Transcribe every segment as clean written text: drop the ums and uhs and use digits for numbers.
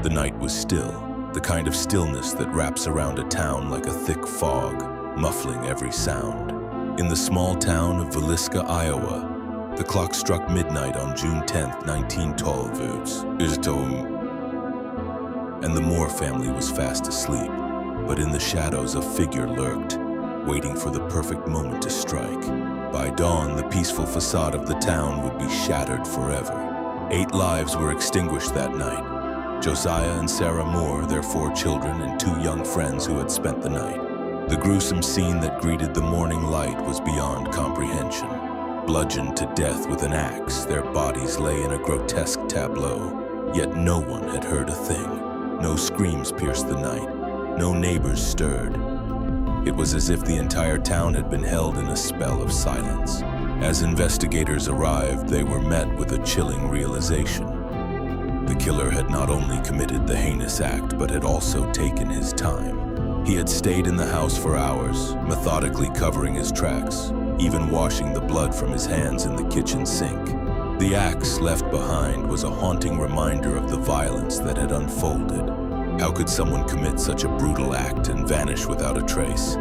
The night was still, the kind of stillness that wraps around a town like a thick fog, muffling every sound. In the small town of Villisca, Iowa, the clock struck midnight on June 10, 1912, and the Moore family was fast asleep. But in the shadows, a figure lurked, waiting for the perfect moment to strike. By dawn, the peaceful facade of the town would be shattered forever. 8 lives were extinguished that night. Josiah and Sarah Moore, their 4 children, and 2 young friends who had spent the night. The gruesome scene that greeted the morning light was beyond comprehension. Bludgeoned to death with an axe, their bodies lay in a grotesque tableau. Yet no one had heard a thing. No screams pierced the night. No neighbors stirred. It was as if the entire town had been held in a spell of silence. As investigators arrived, they were met with a chilling realization. The killer had not only committed the heinous act, but had also taken his time. He had stayed in the house for hours, methodically covering his tracks, even washing the blood from his hands in the kitchen sink. The axe left behind was a haunting reminder of the violence that had unfolded. How could someone commit such a brutal act and vanish without a trace?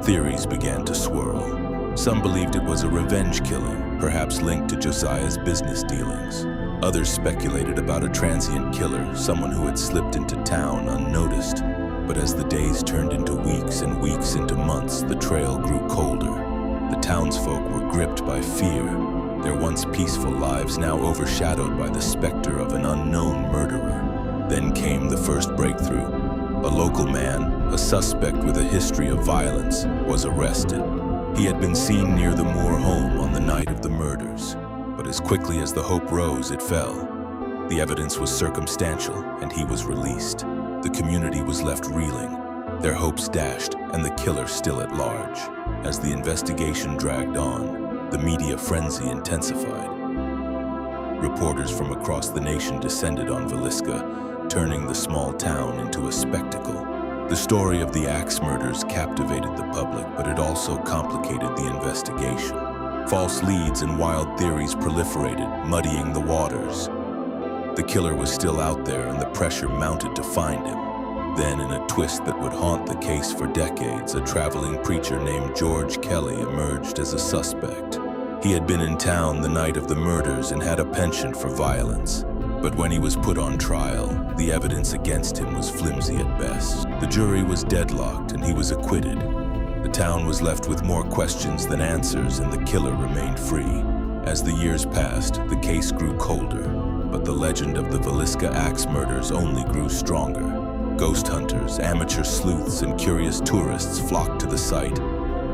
Theories began to swirl. Some believed it was a revenge killing, perhaps linked to Josiah's business dealings. Others speculated about a transient killer, someone who had slipped into town unnoticed. But as the days turned into weeks and weeks into months, the trail grew colder. The townsfolk were gripped by fear, their once peaceful lives now overshadowed by the specter of an unknown murderer. Then came the first breakthrough. A local man, a suspect with a history of violence, was arrested. He had been seen near the Moore home on the night of the murders, but as quickly as the hope rose, it fell. The evidence was circumstantial, and he was released. The community was left reeling, their hopes dashed, and the killer still at large. As the investigation dragged on, the media frenzy intensified. Reporters from across the nation descended on Villisca, turning the small town into a spectacle. The story of the axe murders captivated the public, but it also complicated the investigation. False leads and wild theories proliferated, muddying the waters. The killer was still out there, and the pressure mounted to find him. Then, in a twist that would haunt the case for decades, a traveling preacher named George Kelly emerged as a suspect. He had been in town the night of the murders and had a penchant for violence. But when he was put on trial, the evidence against him was flimsy at best. The jury was deadlocked and he was acquitted. The town was left with more questions than answers, and the killer remained free. As the years passed, the case grew colder, but the legend of the Villisca axe murders only grew stronger. Ghost hunters, amateur sleuths, and curious tourists flocked to the site,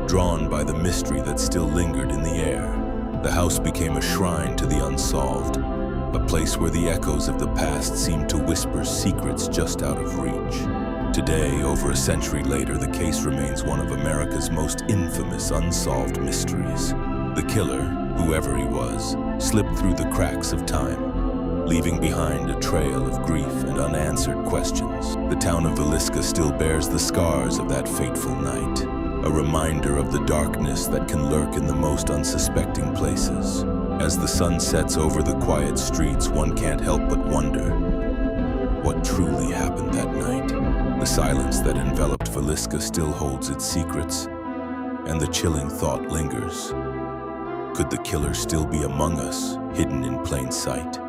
drawn by the mystery that still lingered in the air. The house became a shrine to the unsolved, a place where the echoes of the past seemed to whisper secrets just out of reach. Today, over a century later, the case remains one of America's most infamous unsolved mysteries. The killer, whoever he was, slipped through the cracks of time, leaving behind a trail of grief and unanswered questions. The town of Villisca still bears the scars of that fateful night, a reminder of the darkness that can lurk in the most unsuspecting places. As the sun sets over the quiet streets, one can't help but wonder what truly happened that night. The silence that enveloped Villisca still holds its secrets, and the chilling thought lingers. Could the killer still be among us, hidden in plain sight?